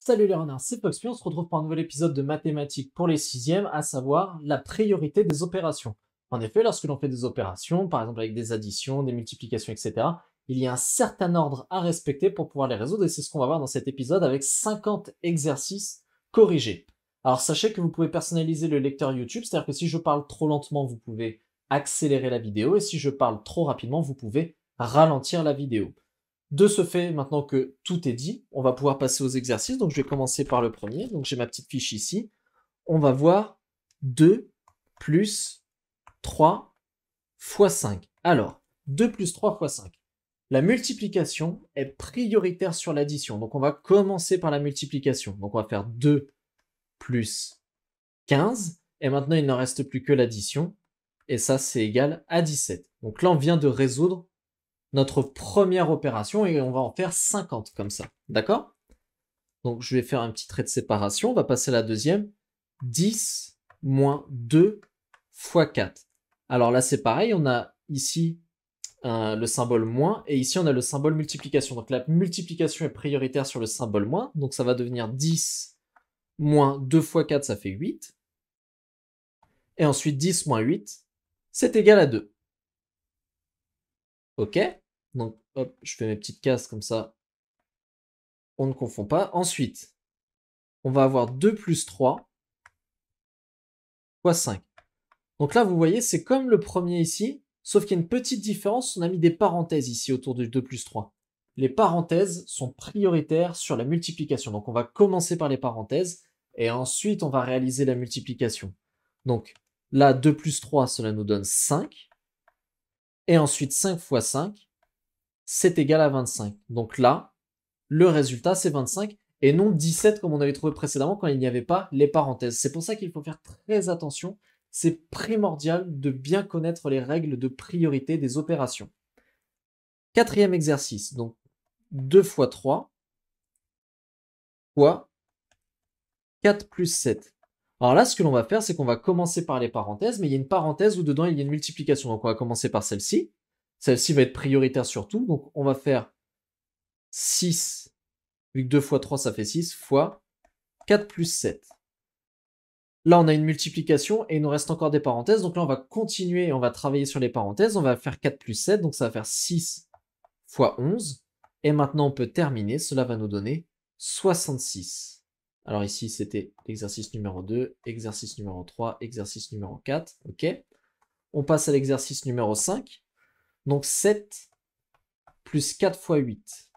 Salut les renards, c'est Foxpi, on se retrouve pour un nouvel épisode de mathématiques pour les sixièmes, à savoir la priorité des opérations. En effet, lorsque l'on fait des opérations, par exemple avec des additions, des multiplications, etc., il y a un certain ordre à respecter pour pouvoir les résoudre, et c'est ce qu'on va voir dans cet épisode avec 50 exercices corrigés. Alors sachez que vous pouvez personnaliser le lecteur YouTube, c'est-à-dire que si je parle trop lentement, vous pouvez accélérer la vidéo, et si je parle trop rapidement, vous pouvez ralentir la vidéo. De ce fait, maintenant que tout est dit, on va pouvoir passer aux exercices. Donc, je vais commencer par le premier. Donc, j'ai ma petite fiche ici. On va voir 2 plus 3 fois 5. Alors, 2 plus 3 fois 5. La multiplication est prioritaire sur l'addition. Donc, on va commencer par la multiplication. Donc, on va faire 2 plus 15. Et maintenant, il ne reste plus que l'addition. Et ça, c'est égal à 17. Donc là, on vient de résoudre notre première opération et on va en faire 50 comme ça. D'accord? Donc je vais faire un petit trait de séparation. On va passer à la deuxième. 10 moins 2 fois 4. Alors là, c'est pareil. On a ici le symbole moins et ici, on a le symbole multiplication. Donc la multiplication est prioritaire sur le symbole moins. Donc ça va devenir 10 moins 2 fois 4, ça fait 8. Et ensuite, 10 moins 8, c'est égal à 2. Ok? Donc, hop, je fais mes petites cases comme ça. On ne confond pas. Ensuite, on va avoir 2 plus 3 fois 5. Donc là, vous voyez, c'est comme le premier ici, sauf qu'il y a une petite différence. On a mis des parenthèses ici autour du 2 plus 3. Les parenthèses sont prioritaires sur la multiplication. Donc, on va commencer par les parenthèses et ensuite, on va réaliser la multiplication. Donc, là, 2 plus 3, cela nous donne 5. Et ensuite, 5 fois 5, c'est égal à 25. Donc là, le résultat, c'est 25 et non 17 comme on avait trouvé précédemment quand il n'y avait pas les parenthèses. C'est pour ça qu'il faut faire très attention. C'est primordial de bien connaître les règles de priorité des opérations. Quatrième exercice, donc 2 fois 3 fois 4 plus 7. Alors là, ce que l'on va faire, c'est qu'on va commencer par les parenthèses, mais il y a une parenthèse où dedans il y a une multiplication. Donc on va commencer par celle-ci. Celle-ci va être prioritaire sur tout. Donc on va faire 6, vu que 2 fois 3 ça fait 6, fois 4 plus 7. Là, on a une multiplication et il nous reste encore des parenthèses. Donc là, on va continuer et on va travailler sur les parenthèses. On va faire 4 plus 7, donc ça va faire 6 fois 11. Et maintenant, on peut terminer. Cela va nous donner 66. Alors ici, c'était l'exercice numéro 2, exercice numéro 3, exercice numéro 4. OK. On passe à l'exercice numéro 5. Donc 7 plus 4 fois 8.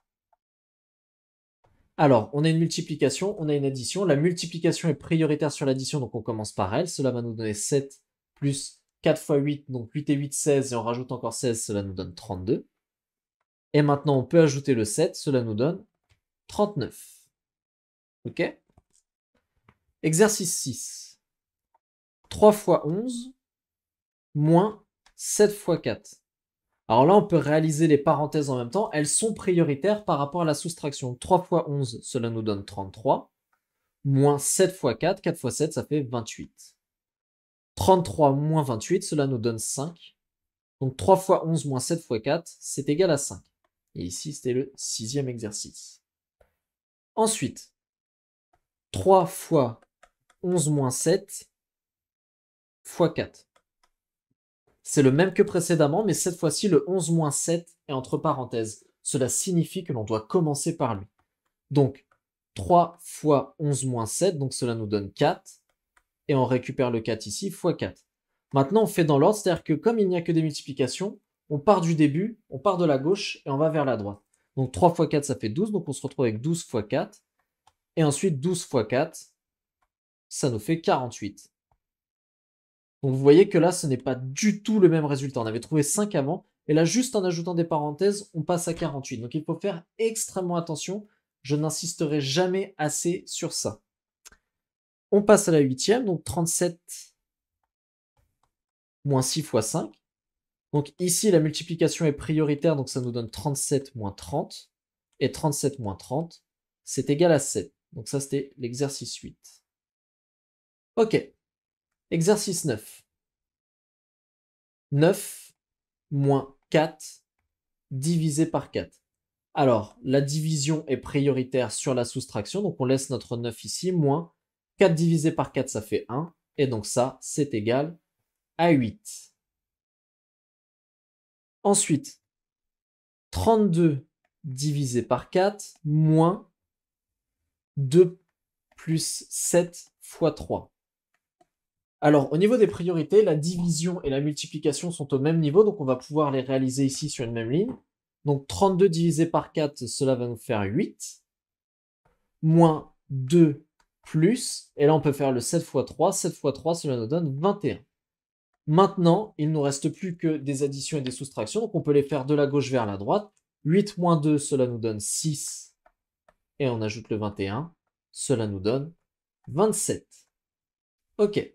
Alors, on a une multiplication, on a une addition. La multiplication est prioritaire sur l'addition, donc on commence par elle. Cela va nous donner 7 plus 4 fois 8, donc 8 et 8, 16, et on rajoute encore 16, cela nous donne 32. Et maintenant, on peut ajouter le 7, cela nous donne 39. Ok? Exercice 6. 3 fois 11 moins 7 fois 4. Alors là, on peut réaliser les parenthèses en même temps. Elles sont prioritaires par rapport à la soustraction. 3 fois 11, cela nous donne 33. Moins 7 fois 4, 4 fois 7, ça fait 28. 33 moins 28, cela nous donne 5. Donc 3 fois 11 moins 7 fois 4, c'est égal à 5. Et ici, c'était le sixième exercice. Ensuite, 3 fois 11 moins 7 fois 4. C'est le même que précédemment, mais cette fois-ci, le 11 moins 7 est entre parenthèses. Cela signifie que l'on doit commencer par lui. Donc, 3 fois 11 moins 7, donc cela nous donne 4. Et on récupère le 4 ici, fois 4. Maintenant, on fait dans l'ordre, c'est-à-dire que comme il n'y a que des multiplications, on part du début, on part de la gauche et on va vers la droite. Donc 3 fois 4, ça fait 12, donc on se retrouve avec 12 fois 4. Et ensuite, 12 fois 4, ça nous fait 48. Donc vous voyez que là, ce n'est pas du tout le même résultat. On avait trouvé 5 avant, et là, juste en ajoutant des parenthèses, on passe à 48. Donc il faut faire extrêmement attention. Je n'insisterai jamais assez sur ça. On passe à la huitième, donc 37 moins 6 fois 5. Donc ici, la multiplication est prioritaire, donc ça nous donne 37 moins 30. Et 37 moins 30, c'est égal à 7. Donc ça, c'était l'exercice 8. Ok. Exercice 9. 9 moins 4 divisé par 4. Alors, la division est prioritaire sur la soustraction, donc on laisse notre 9 ici, moins 4 divisé par 4, ça fait 1, et donc ça, c'est égal à 8. Ensuite, 32 divisé par 4, moins 2 plus 7 fois 3. Alors, au niveau des priorités, la division et la multiplication sont au même niveau, donc on va pouvoir les réaliser ici sur une même ligne. Donc 32 divisé par 4, cela va nous faire 8, moins 2 plus, et là on peut faire le 7 fois 3, 7 fois 3, cela nous donne 21. Maintenant, il ne nous reste plus que des additions et des soustractions, donc on peut les faire de la gauche vers la droite. 8 moins 2, cela nous donne 6, et on ajoute le 21, cela nous donne 27. Ok.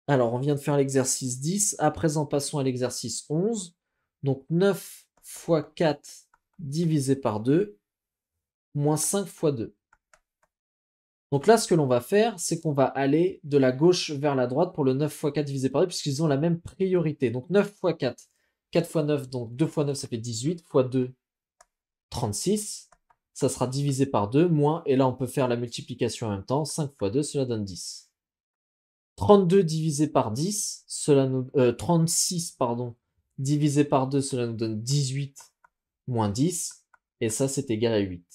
Alors, on vient de faire l'exercice 10. À présent, passons à l'exercice 11. Donc, 9 fois 4 divisé par 2, moins 5 fois 2. Donc là, ce que l'on va faire, c'est qu'on va aller de la gauche vers la droite pour le 9 fois 4 divisé par 2, puisqu'ils ont la même priorité. Donc, 9 fois 4, 4 fois 9, donc 2 fois 9, ça fait 18, fois 2, 36. Ça sera divisé par 2, moins, et là, on peut faire la multiplication en même temps. 5 fois 2, cela donne 10. 32 divisé par 10, 36, pardon, divisé par 2, cela nous donne 18 moins 10, et ça, c'est égal à 8.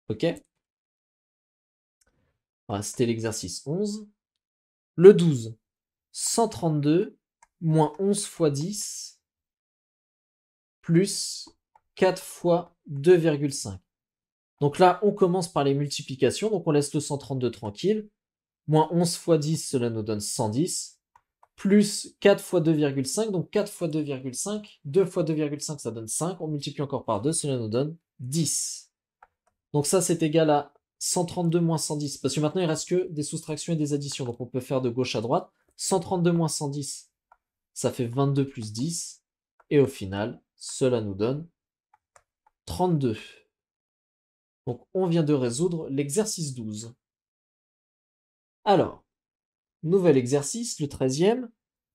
Ok? Voilà, c'était l'exercice 11. Le 12, 132 moins 11 fois 10, plus 4 fois 2,5. Donc là, on commence par les multiplications, donc on laisse le 132 tranquille. Moins 11 fois 10, cela nous donne 110. Plus 4 fois 2,5, donc 4 fois 2,5, 2 fois 2,5, ça donne 5, on multiplie encore par 2, cela nous donne 10. Donc ça, c'est égal à 132 moins 110, parce que maintenant, il reste que des soustractions et des additions, donc on peut faire de gauche à droite. 132 moins 110, ça fait 22 plus 10, et au final, cela nous donne 32. Donc on vient de résoudre l'exercice 12. Alors, nouvel exercice, le 13e,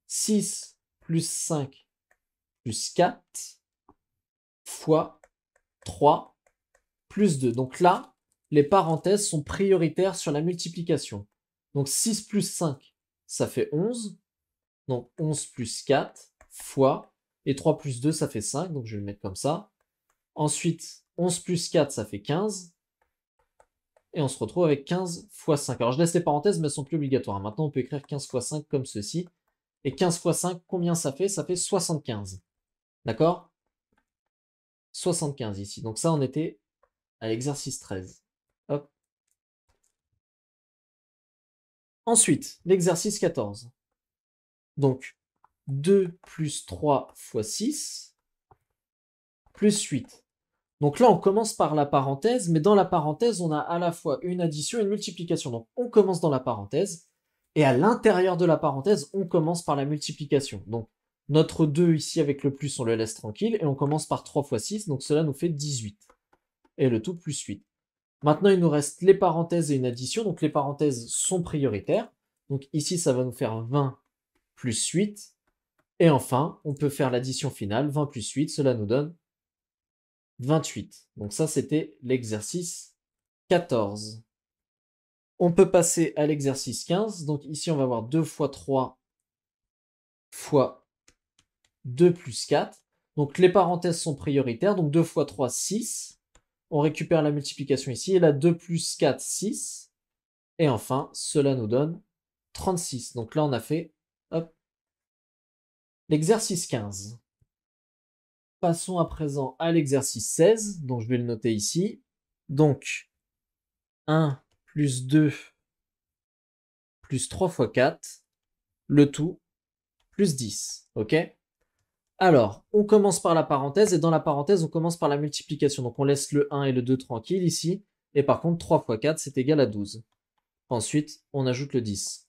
6 plus 5 plus 4 fois 3 plus 2. Donc là, les parenthèses sont prioritaires sur la multiplication. Donc 6 plus 5, ça fait 11. Donc 11 plus 4 fois, et 3 plus 2, ça fait 5. Donc je vais le mettre comme ça. Ensuite, 11 plus 4, ça fait 15. Et on se retrouve avec 15 fois 5. Alors je laisse les parenthèses, mais elles sont plus obligatoires. Maintenant, on peut écrire 15 fois 5 comme ceci. Et 15 fois 5, combien ça fait? Ça fait 75. D'accord? 75 ici. Donc ça, on était à l'exercice 13. Hop. Ensuite, l'exercice 14. Donc, 2 plus 3 fois 6, plus 8. Donc là, on commence par la parenthèse, mais dans la parenthèse, on a à la fois une addition et une multiplication. Donc, on commence dans la parenthèse, et à l'intérieur de la parenthèse, on commence par la multiplication. Donc, notre 2 ici avec le plus, on le laisse tranquille, et on commence par 3 fois 6, donc cela nous fait 18. Et le tout plus 8. Maintenant, il nous reste les parenthèses et une addition. Donc, les parenthèses sont prioritaires. Donc, ici, ça va nous faire 20 plus 8. Et enfin, on peut faire l'addition finale. 20 plus 8, cela nous donne 28. Donc, ça, c'était l'exercice 14. On peut passer à l'exercice 15. Donc, ici, on va avoir 2 fois 3 fois 2 plus 4. Donc, les parenthèses sont prioritaires. Donc, 2 fois 3, 6. On récupère la multiplication ici. Et là, 2 plus 4, 6. Et enfin, cela nous donne 36. Donc là, on a fait l'exercice 15. Passons à présent à l'exercice 16. Donc je vais le noter ici. Donc 1 plus 2 plus 3 fois 4. Le tout plus 10. Ok? Alors, on commence par la parenthèse. Et dans la parenthèse, on commence par la multiplication. Donc on laisse le 1 et le 2 tranquilles ici. Et par contre, 3 fois 4, c'est égal à 12. Ensuite, on ajoute le 10.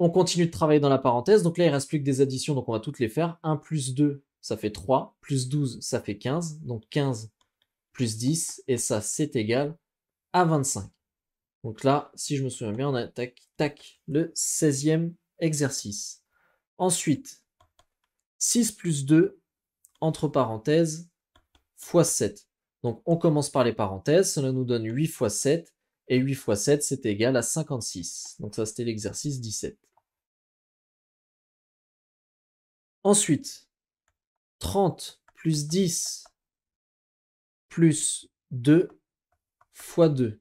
On continue de travailler dans la parenthèse. Donc là, il ne reste plus que des additions, donc on va toutes les faire. 1 plus 2, ça fait 3. Plus 12, ça fait 15. Donc 15 plus 10, et ça, c'est égal à 25. Donc là, si je me souviens bien, on a tac, tac, le 16e exercice. Ensuite, 6 plus 2, entre parenthèses, fois 7. Donc on commence par les parenthèses, cela nous donne 8 fois 7, et 8 fois 7, c'est égal à 56. Donc ça, c'était l'exercice 17. Ensuite, 30 plus 10 plus 2 fois 2.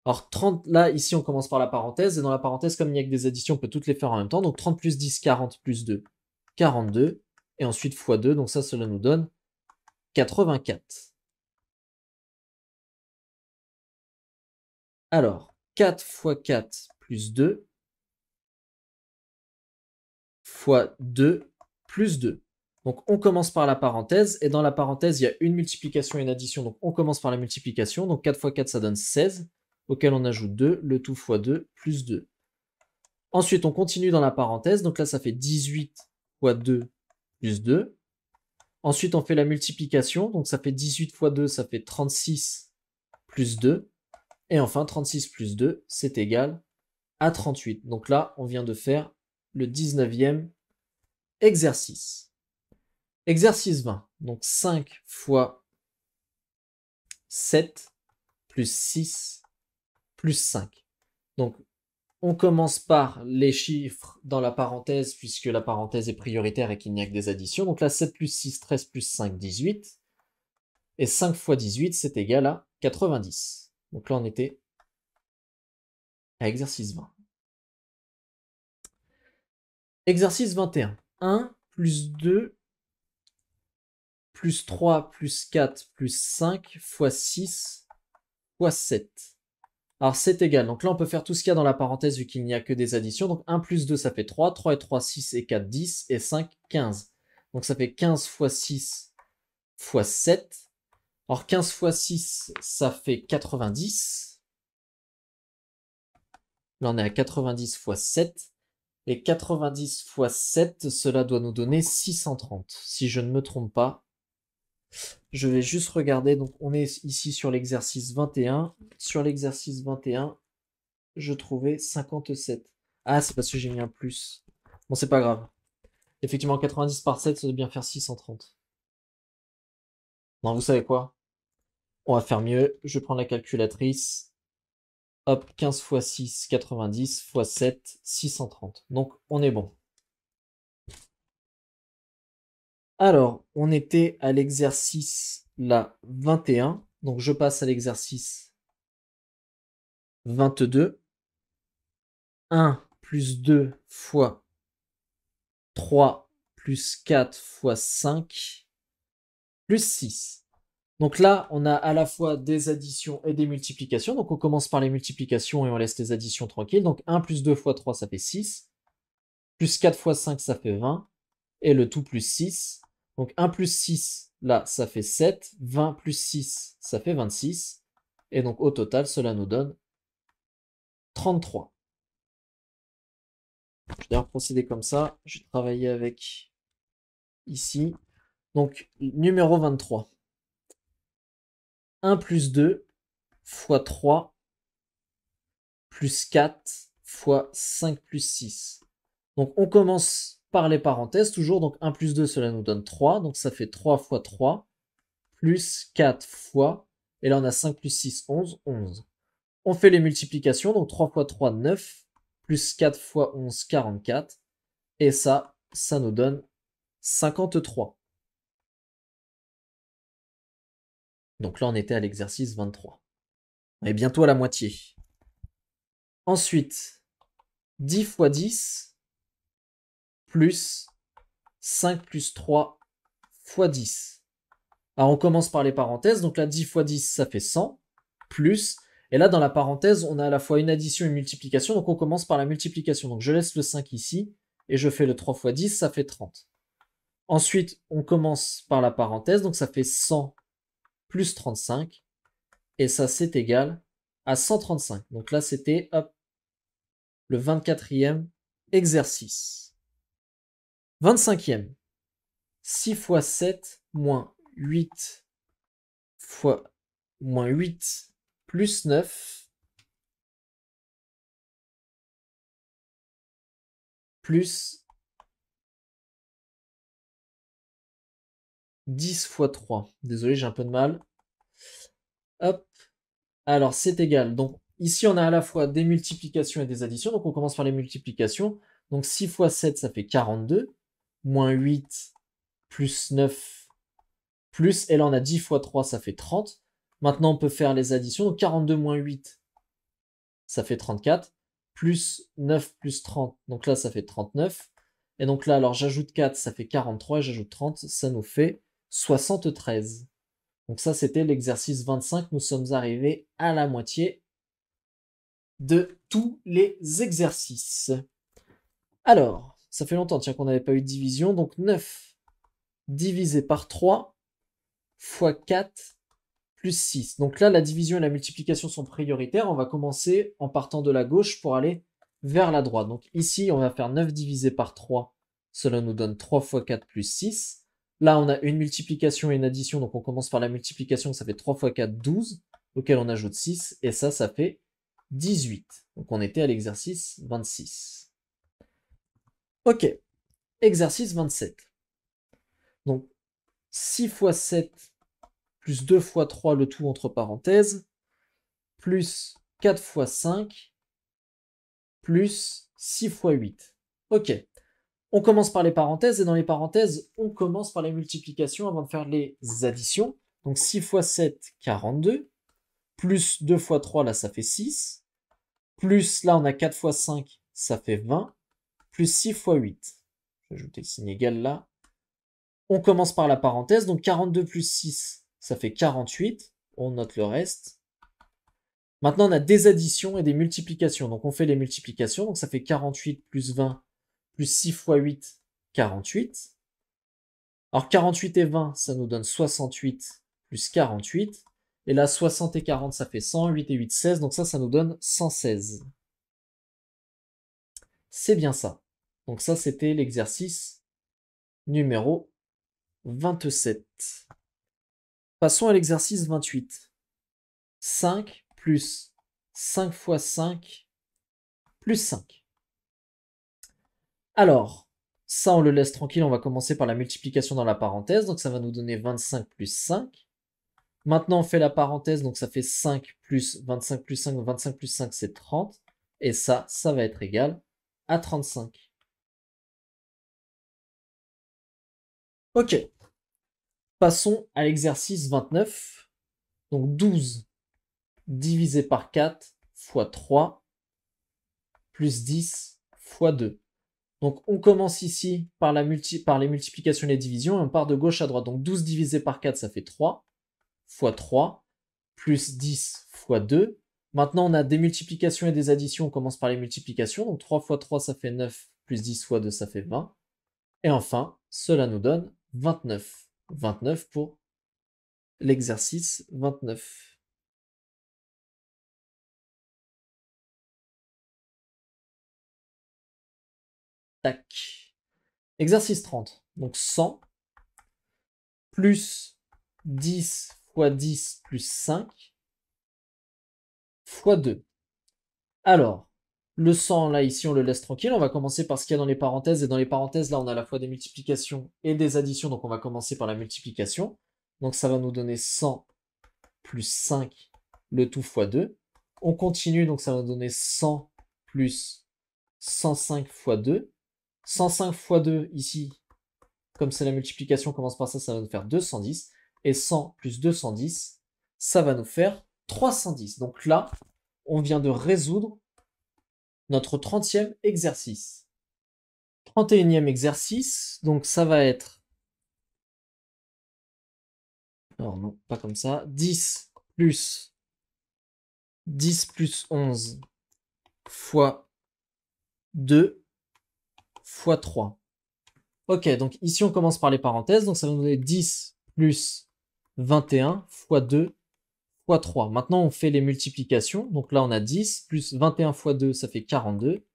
Alors 30, là, ici, on commence par la parenthèse, et dans la parenthèse, comme il n'y a que des additions, on peut toutes les faire en même temps. Donc 30 plus 10, 40 plus 2, 42. Et ensuite fois 2, donc ça, cela nous donne 84. Alors, 4 fois 4 plus 2 fois 2 plus 2. Donc on commence par la parenthèse, et dans la parenthèse, il y a une multiplication et une addition, donc on commence par la multiplication. Donc 4 fois 4, ça donne 16, auquel on ajoute 2, le tout fois 2, plus 2. Ensuite, on continue dans la parenthèse, donc là, ça fait 18 fois 2 plus 2. Ensuite, on fait la multiplication, donc ça fait 18 fois 2, ça fait 36 plus 2. Et enfin, 36 plus 2, c'est égal à 38. Donc là, on vient de faire le 19e exercice. Exercice 20, donc 5 fois 7 plus 6 plus 5. Donc, on commence par les chiffres dans la parenthèse, puisque la parenthèse est prioritaire et qu'il n'y a que des additions. Donc là, 7 plus 6, 13 plus 5, 18. Et 5 fois 18, c'est égal à 90. Donc là, on était à exercice 20. Exercice 21. 1 plus 2 plus 3 plus 4 plus 5 fois 6 fois 7. Alors c'est égal, donc là on peut faire tout ce qu'il y a dans la parenthèse vu qu'il n'y a que des additions. Donc 1 plus 2 ça fait 3, 3 et 3, 6 et 4, 10 et 5, 15. Donc ça fait 15 fois 6 fois 7. Alors 15 fois 6 ça fait 90. Là on est à 90 fois 7. Et 90 fois 7, cela doit nous donner 630. Si je ne me trompe pas, je vais juste regarder. Donc on est ici sur l'exercice 21. Sur l'exercice 21, je trouvais 57. Ah, c'est parce que j'ai mis un plus. Bon, c'est pas grave. Effectivement, 90 par 7, ça doit bien faire 630. Non, vous savez quoi? On va faire mieux. Je prends la calculatrice. Hop, 15 fois 6, 90, fois 7, 630. Donc, on est bon. Alors, on était à l'exercice là 21. Donc, je passe à l'exercice 22. 1 plus 2 fois 3 plus 4 fois 5 plus 6. Donc là, on a à la fois des additions et des multiplications. Donc on commence par les multiplications et on laisse les additions tranquilles. Donc 1 plus 2 fois 3, ça fait 6. Plus 4 fois 5, ça fait 20. Et le tout plus 6. Donc 1 plus 6, là, ça fait 7. 20 plus 6, ça fait 26. Et donc au total, cela nous donne 33. Je vais d'ailleurs procéder comme ça. Je vais travailler avec ici. Donc numéro 23. 1 plus 2 fois 3 plus 4 fois 5 plus 6. Donc on commence par les parenthèses toujours. Donc 1 plus 2, cela nous donne 3. Donc ça fait 3 fois 3 plus 4 fois. Et là on a 5 plus 6, 11, 11. On fait les multiplications. Donc 3 fois 3, 9. Plus 4 fois 11, 44. Et ça nous donne 53. Donc là on était à l'exercice 23. On est bientôt à la moitié. Ensuite, 10 fois 10 plus 5 plus 3 fois 10. Alors on commence par les parenthèses, donc là 10 fois 10 ça fait 100, plus, et là dans la parenthèse on a à la fois une addition et une multiplication, donc on commence par la multiplication, donc je laisse le 5 ici, et je fais le 3 fois 10, ça fait 30. Ensuite on commence par la parenthèse, donc ça fait 100 plus 35, et ça c'est égal à 135. Donc là c'était, hop, le 24e exercice. 25e, 6 fois 7 moins 8 fois moins 8 plus 9 plus 10 fois 3. Désolé, j'ai un peu de mal. Hop. Alors, c'est égal. Donc, ici, on a à la fois des multiplications et des additions. Donc, on commence par les multiplications. Donc, 6 fois 7, ça fait 42. Moins 8, plus 9, plus. Et là, on a 10 fois 3, ça fait 30. Maintenant, on peut faire les additions. Donc, 42 moins 8, ça fait 34. Plus 9 plus 30. Donc là, ça fait 39. Et donc là, alors, j'ajoute 4, ça fait 43. Et j'ajoute 30, ça nous fait 73. Donc ça, c'était l'exercice 25. Nous sommes arrivés à la moitié de tous les exercices. Alors, ça fait longtemps qu'on n'avait pas eu de division. Donc 9 divisé par 3 fois 4 plus 6. Donc là, la division et la multiplication sont prioritaires. On va commencer en partant de la gauche pour aller vers la droite. Donc ici, on va faire 9 divisé par 3. Cela nous donne 3 fois 4 plus 6. Là, on a une multiplication et une addition. Donc on commence par la multiplication. Ça fait 3 fois 4, 12, auquel on ajoute 6. Et ça fait 18. Donc on était à l'exercice 26. Ok, exercice 27. Donc 6 fois 7 plus 2 fois 3, le tout entre parenthèses, plus 4 fois 5, plus 6 fois 8. Ok, on commence par les parenthèses, et dans les parenthèses, on commence par les multiplications avant de faire les additions. Donc 6 fois 7, 42, plus 2 fois 3, là ça fait 6, plus là on a 4 fois 5, ça fait 20, plus 6 fois 8. Je vais ajouter le signe égal là. On commence par la parenthèse, donc 42 plus 6, ça fait 48. On note le reste. Maintenant, on a des additions et des multiplications. Donc, on fait les multiplications. Donc, ça fait 48 plus 20 plus 6 fois 8, 48. Alors, 48 et 20, ça nous donne 68 plus 48. Et là, 60 et 40, ça fait 100. 8 et 8, 16. Donc, ça nous donne 116. C'est bien ça. Donc, ça, c'était l'exercice numéro 27. Passons à l'exercice 28. 5 plus 5 fois 5 plus 5. Alors, ça, on le laisse tranquille. On va commencer par la multiplication dans la parenthèse. Donc, ça va nous donner 25 plus 5. Maintenant, on fait la parenthèse. Donc, ça fait 5 plus 25 plus 5. 25 plus 5, c'est 30. Et ça va être égal à 35. Ok. Passons à l'exercice 29. Donc, 12 divisé par 4 fois 3 plus 10 fois 2. Donc, on commence ici par les multiplications et les divisions, et on part de gauche à droite. Donc, 12 divisé par 4, ça fait 3, fois 3, plus 10 fois 2. Maintenant, on a des multiplications et des additions. On commence par les multiplications. Donc, 3 fois 3, ça fait 9, plus 10 fois 2, ça fait 20. Et enfin, cela nous donne 29. 29 pour l'exercice 29. Tac. Exercice 30. Donc, 100 plus 10 fois 10 plus 5 fois 2. Alors, le 100, là, ici, on le laisse tranquille. On va commencer par ce qu'il y a dans les parenthèses. Et dans les parenthèses, là, on a à la fois des multiplications et des additions. Donc, on va commencer par la multiplication. Donc, ça va nous donner 100 plus 5, le tout fois 2. On continue, donc ça va nous donner 100 plus 105 fois 2. 105 fois 2, ici, comme c'est la multiplication, on commence par ça, ça va nous faire 210. Et 100 plus 210, ça va nous faire 310. Donc là, on vient de résoudre notre 30e exercice. 31e exercice, donc ça va être... Alors non, pas comme ça. 10 plus 11 fois 2 fois 3. Ok, donc ici on commence par les parenthèses, donc ça va nous donner 10 plus 21 fois 2 fois 3. Maintenant on fait les multiplications, donc là on a 10 plus 21 fois 2, ça fait 42.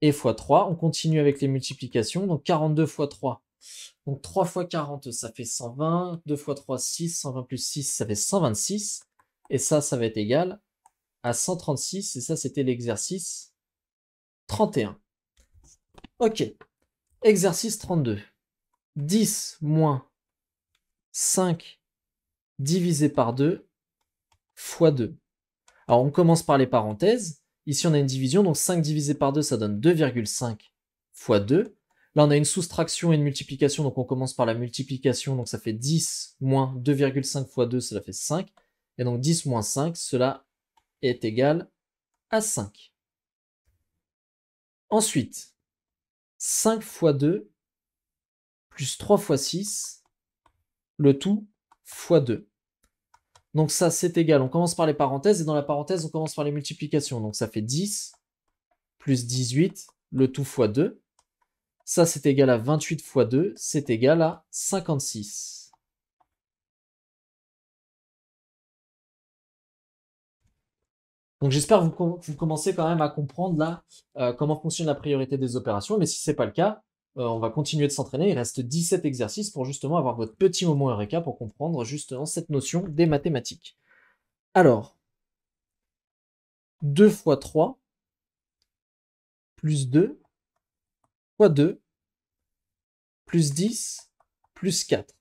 Et fois 3, on continue avec les multiplications, donc 42 fois 3. Donc 3 fois 40, ça fait 120. 2 fois 3, 6. 120 plus 6, ça fait 126. Et ça va être égal à 136. Et ça, c'était l'exercice 31. Ok. Exercice 32. 10 moins 5 divisé par 2 fois 2. Alors, on commence par les parenthèses. Ici, on a une division, donc 5 divisé par 2, ça donne 2,5 fois 2. Là, on a une soustraction et une multiplication, donc on commence par la multiplication, donc ça fait 10 moins 2,5 fois 2, cela fait 5. Et donc 10 moins 5, cela est égal à 5. Ensuite, 5 fois 2 plus 3 fois 6, le tout fois 2. Donc ça, c'est égal. On commence par les parenthèses, et dans la parenthèse, on commence par les multiplications. Donc ça fait 10 plus 18, le tout fois 2. Ça, c'est égal à 28 fois 2, c'est égal à 56. Donc j'espère que vous commencez quand même à comprendre là comment fonctionne la priorité des opérations, mais si ce n'est pas le cas, on va continuer de s'entraîner. Il reste 17 exercices pour justement avoir votre petit moment Eureka pour comprendre justement cette notion des mathématiques. Alors, 2 fois 3 plus 2 fois 2 plus 10 plus 4.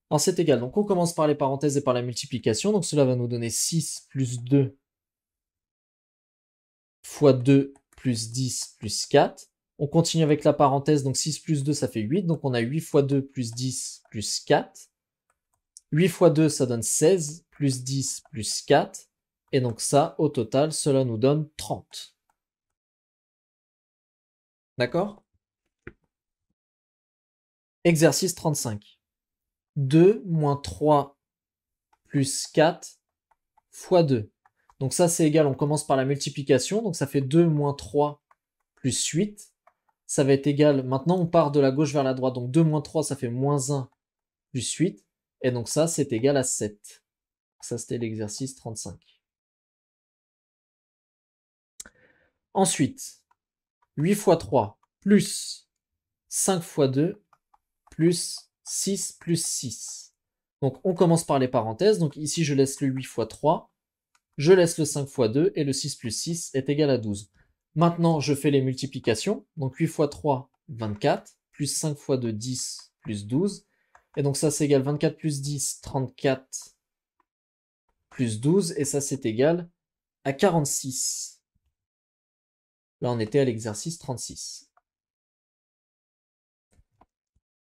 Alors c'est égal, donc on commence par les parenthèses et par la multiplication, donc cela va nous donner 6 plus 2 fois 2 plus 10 plus 4. On continue avec la parenthèse, donc 6 plus 2, ça fait 8. Donc on a 8 fois 2 plus 10 plus 4. 8 fois 2, ça donne 16, plus 10 plus 4. Et donc ça, au total, cela nous donne 30. D'accord? Exercice 35. 2 moins 3 plus 4 fois 2. Donc ça, c'est égal, on commence par la multiplication. Donc ça fait 2 moins 3 plus 8. Ça va être égal, maintenant on part de la gauche vers la droite, donc 2 moins 3, ça fait moins 1 plus 8, et donc ça, c'est égal à 7. Ça, c'était l'exercice 35. Ensuite, 8 fois 3 plus 5 fois 2 plus 6 plus 6. Donc on commence par les parenthèses, donc ici je laisse le 8 fois 3, je laisse le 5 fois 2, et le 6 plus 6 est égal à 12. Maintenant, je fais les multiplications, donc 8 fois 3, 24, plus 5 fois 2, 10, plus 12. Et donc ça, c'est égal 24 plus 10, 34, plus 12. Et ça, c'est égal à 46. Là, on était à l'exercice 36.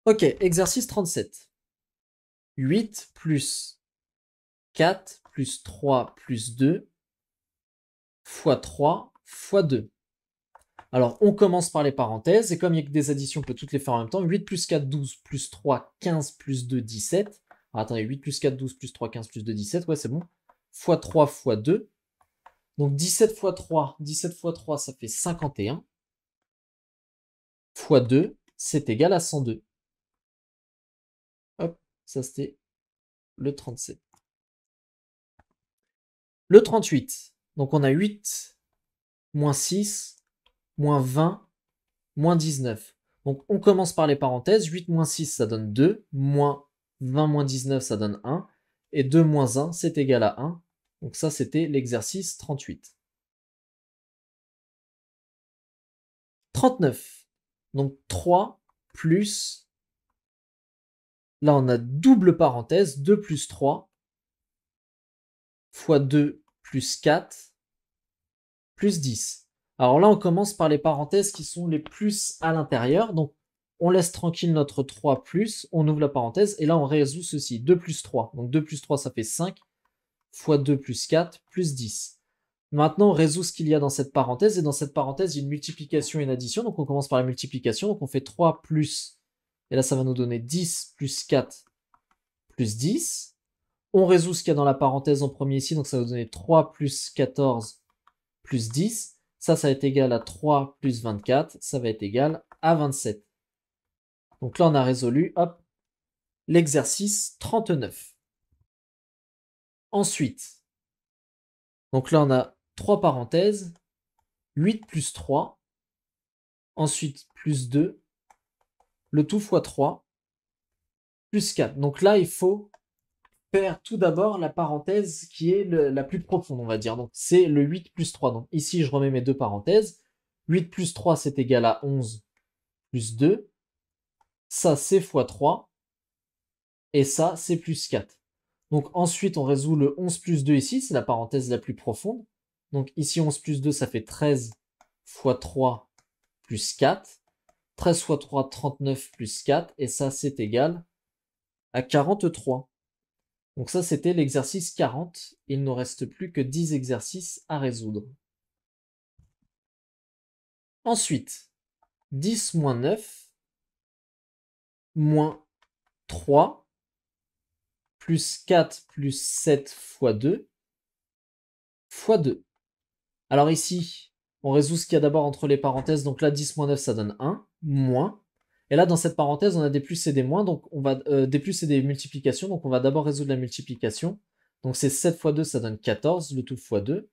Ok, exercice 37. 8 plus 4 plus 3 plus 2 fois 3 fois 2. Alors, on commence par les parenthèses, et comme il n'y a que des additions, on peut toutes les faire en même temps. 8 plus 4, 12, plus 3, 15, plus 2, 17. Alors, attendez, 8 plus 4, 12, plus 3, 15, plus 2, 17. Ouais, c'est bon. Fois 3 fois 2. Donc, 17 fois 3, ça fait 51. Fois 2, c'est égal à 102. Hop, ça c'était le 37. Le 38. Donc, on a 8 moins 6 moins 20 moins 19. Donc, on commence par les parenthèses. 8 moins 6, ça donne 2. Moins 20 moins 19, ça donne 1. Et 2 moins 1, c'est égal à 1. Donc ça, c'était l'exercice 38. 39. Donc 3 plus... Là, on a double parenthèse. 2 plus 3 fois 2 plus 4 plus 10. Alors là, on commence par les parenthèses qui sont les plus à l'intérieur. Donc, on laisse tranquille notre 3 plus, on ouvre la parenthèse, et là, on résout ceci. 2 plus 3. Donc, 2 plus 3, ça fait 5, fois 2 plus 4, plus 10. Maintenant, on résout ce qu'il y a dans cette parenthèse, et dans cette parenthèse, il y a une multiplication et une addition. Donc, on commence par la multiplication. Donc, on fait 3 plus, et là, ça va nous donner 10 plus 4 plus 10. On résout ce qu'il y a dans la parenthèse en premier ici. Donc, ça va nous donner 3 plus 14 plus 10. Ça va être égal à 3 plus 24. Ça va être égal à 27. Donc là, on a résolu, hop, l'exercice 39. Ensuite, donc là, on a 3 parenthèses. 8 plus 3. Ensuite, plus 2. Le tout fois 3. Plus 4. Donc là, il faut faire tout d'abord la parenthèse qui est la plus profonde, on va dire. Donc c'est le 8 plus 3. Donc ici, je remets mes deux parenthèses. 8 plus 3, c'est égal à 11 plus 2. Ça, c'est fois 3. et ça, c'est plus 4. Donc ensuite, on résout le 11 plus 2 ici, c'est la parenthèse la plus profonde. Donc ici, 11 plus 2, ça fait 13 fois 3 plus 4. 13 fois 3, 39 plus 4, et ça, c'est égal à 43. Donc ça, c'était l'exercice 40. Il ne nous reste plus que 10 exercices à résoudre. Ensuite, 10 moins 9, moins 3, plus 4 plus 7 fois 2, fois 2. Alors ici, on résout ce qu'il y a d'abord entre les parenthèses. Donc là, 10 moins 9, ça donne 1, moins. Et là, dans cette parenthèse, on a des plus et des moins, donc on va des plus et des multiplications. Donc on va d'abord résoudre la multiplication. Donc c'est 7 fois 2, ça donne 14, le tout fois 2.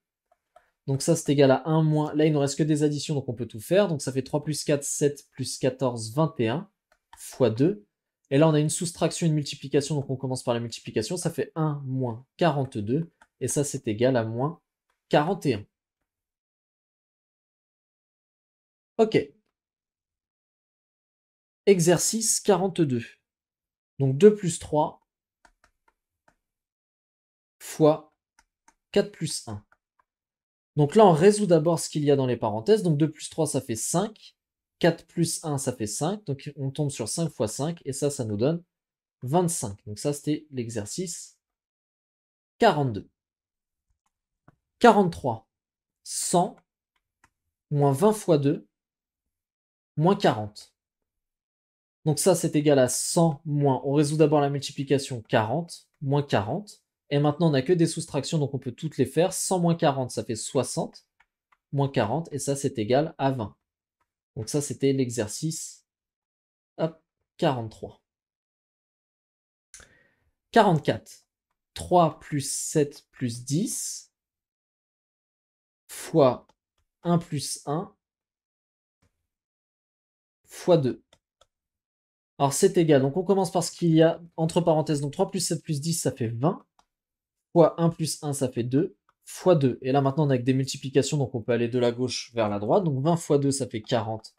Donc ça, c'est égal à 1 moins. Là, il ne nous reste que des additions, donc on peut tout faire. Donc ça fait 3 plus 4, 7 plus 14, 21, fois 2. Et là, on a une soustraction et une multiplication, donc on commence par la multiplication. Ça fait 1 moins 42, et ça, c'est égal à moins 41. Ok. Exercice 42. Donc 2 plus 3 fois 4 plus 1. Donc là, on résout d'abord ce qu'il y a dans les parenthèses. Donc 2 plus 3, ça fait 5. 4 plus 1, ça fait 5. Donc on tombe sur 5 fois 5. Et ça nous donne 25. Donc ça, c'était l'exercice 42. 43. 100 moins 20 fois 2, moins 40. Donc ça, c'est égal à 100 moins, on résout d'abord la multiplication, 40, moins 40. Et maintenant, on n'a que des soustractions, donc on peut toutes les faire. 100 moins 40, ça fait 60, moins 40, et ça, c'est égal à 20. Donc ça, c'était l'exercice 43. 44. 3 plus 7 plus 10 fois 1 plus 1 fois 2. Alors c'est égal, donc on commence par ce qu'il y a entre parenthèses, donc 3 plus 7 plus 10, ça fait 20, fois 1 plus 1, ça fait 2, fois 2. Et là maintenant on a avec des multiplications, donc on peut aller de la gauche vers la droite, donc 20 fois 2, ça fait 40,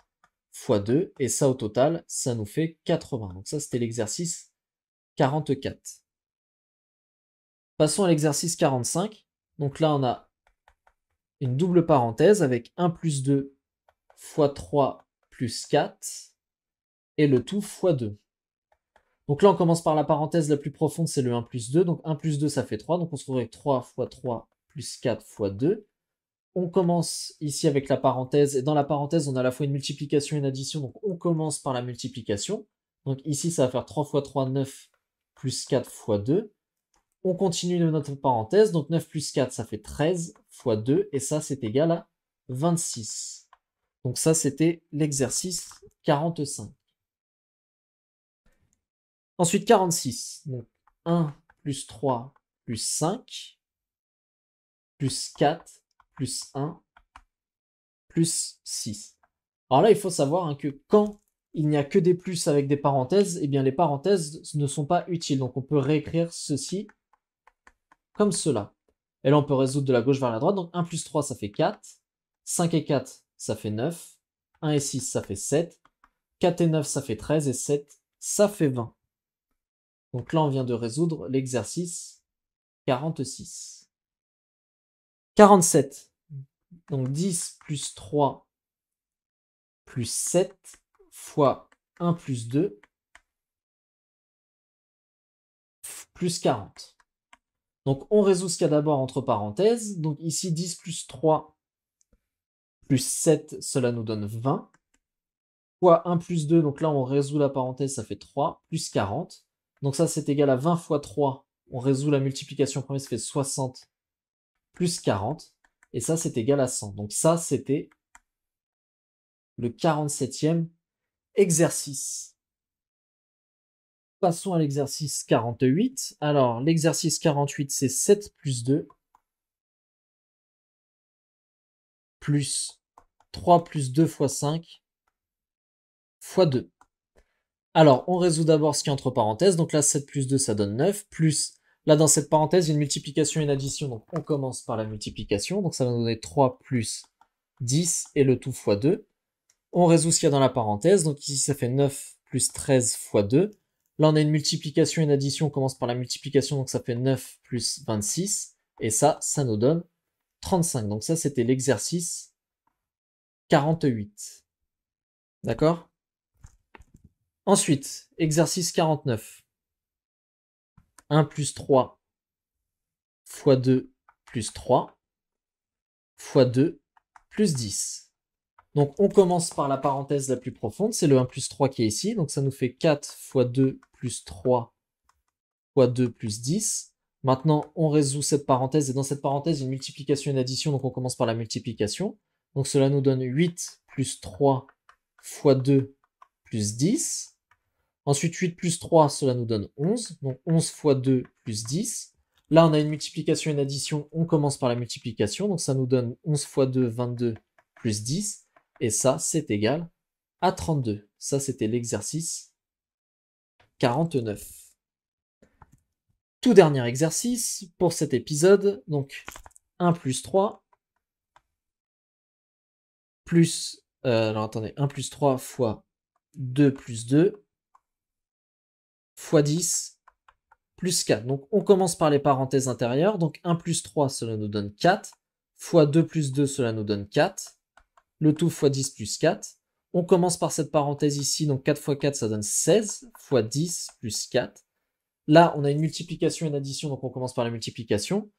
fois 2, et ça au total, ça nous fait 80. Donc ça c'était l'exercice 44. Passons à l'exercice 45. Donc là on a une double parenthèse avec 1 plus 2 fois 3 plus 4, et le tout fois 2. Donc là, on commence par la parenthèse la plus profonde, c'est le 1 plus 2. Donc 1 plus 2, ça fait 3. Donc on se retrouve avec 3 fois 3 plus 4 fois 2. On commence ici avec la parenthèse. Et dans la parenthèse, on a à la fois une multiplication et une addition. Donc on commence par la multiplication. Donc ici, ça va faire 3 fois 3, 9 plus 4 fois 2. On continue de notre parenthèse. Donc 9 plus 4, ça fait 13 fois 2. Et ça, c'est égal à 26. Donc ça, c'était l'exercice 45. Ensuite, 46. Donc, 1 plus 3 plus 5 plus 4 plus 1 plus 6. Alors là, il faut savoir que quand il n'y a que des plus avec des parenthèses, eh bien les parenthèses ne sont pas utiles. Donc on peut réécrire ceci comme cela. Et là, on peut résoudre de la gauche vers la droite. Donc 1 plus 3, ça fait 4. 5 et 4, ça fait 9. 1 et 6, ça fait 7. 4 et 9, ça fait 13. Et 7, ça fait 20. Donc là, on vient de résoudre l'exercice 46. 47. Donc 10 plus 3 plus 7 fois 1 plus 2 plus 40. Donc on résout ce qu'il y a d'abord entre parenthèses. Donc ici 10 plus 3 plus 7, cela nous donne 20. Fois 1 plus 2, donc là on résout la parenthèse, ça fait 3, plus 40. Donc ça c'est égal à 20 fois 3. On résout la multiplication première, ça fait 60 plus 40. Et ça c'est égal à 100. Donc ça c'était le 47e exercice. Passons à l'exercice 48. Alors, l'exercice 48, c'est 7 plus 2 plus 3 plus 2 fois 5 fois 2. Alors, on résout d'abord ce qui est entre parenthèses. Donc là, 7 plus 2, ça donne 9. Plus, là, dans cette parenthèse, il y a une multiplication et une addition. Donc, on commence par la multiplication. Donc, ça va nous donner 3 plus 10 et le tout fois 2. On résout ce qu'il y a dans la parenthèse. Donc ici, ça fait 9 plus 13 fois 2. Là, on a une multiplication et une addition. On commence par la multiplication, donc ça fait 9 plus 26. Et ça nous donne 35. Donc ça, c'était l'exercice 48. D'accord? Ensuite, exercice 49. 1 plus 3 fois 2 plus 3 fois 2 plus 10. Donc on commence par la parenthèse la plus profonde, c'est le 1 plus 3 qui est ici. Donc ça nous fait 4 fois 2 plus 3 fois 2 plus 10. Maintenant, on résout cette parenthèse, et dans cette parenthèse, il y a une multiplication et une addition, donc on commence par la multiplication. Donc cela nous donne 8 plus 3 fois 2 plus 10. Ensuite, 8 plus 3, cela nous donne 11. Donc 11 fois 2 plus 10. Là, on a une multiplication et une addition, on commence par la multiplication. Donc ça nous donne 11 fois 2, 22 plus 10. Et ça, c'est égal à 32. Ça, c'était l'exercice 49. Tout dernier exercice pour cet épisode. Donc 1 plus 3 plus... alors attendez, 1 plus 3 fois 2 plus 2 fois 10 plus 4. Donc on commence par les parenthèses intérieures. Donc 1 plus 3, cela nous donne 4. Fois 2 plus 2, cela nous donne 4. Le tout fois 10 plus 4. On commence par cette parenthèse ici. Donc 4 fois 4, ça donne 16. Fois 10 plus 4. Là, on a une multiplication et une addition. Donc on commence par la multiplication.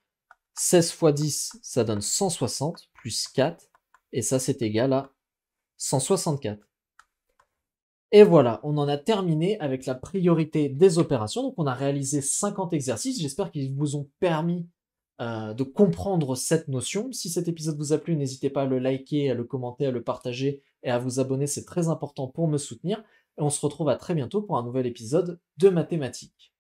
16 fois 10, ça donne 160 plus 4. Et ça, c'est égal à 164. Et voilà, on en a terminé avec la priorité des opérations. Donc on a réalisé 50 exercices. J'espère qu'ils vous ont permis de comprendre cette notion. Si cet épisode vous a plu, n'hésitez pas à le liker, à le commenter, à le partager et à vous abonner. C'est très important pour me soutenir. Et on se retrouve à très bientôt pour un nouvel épisode de mathématiques.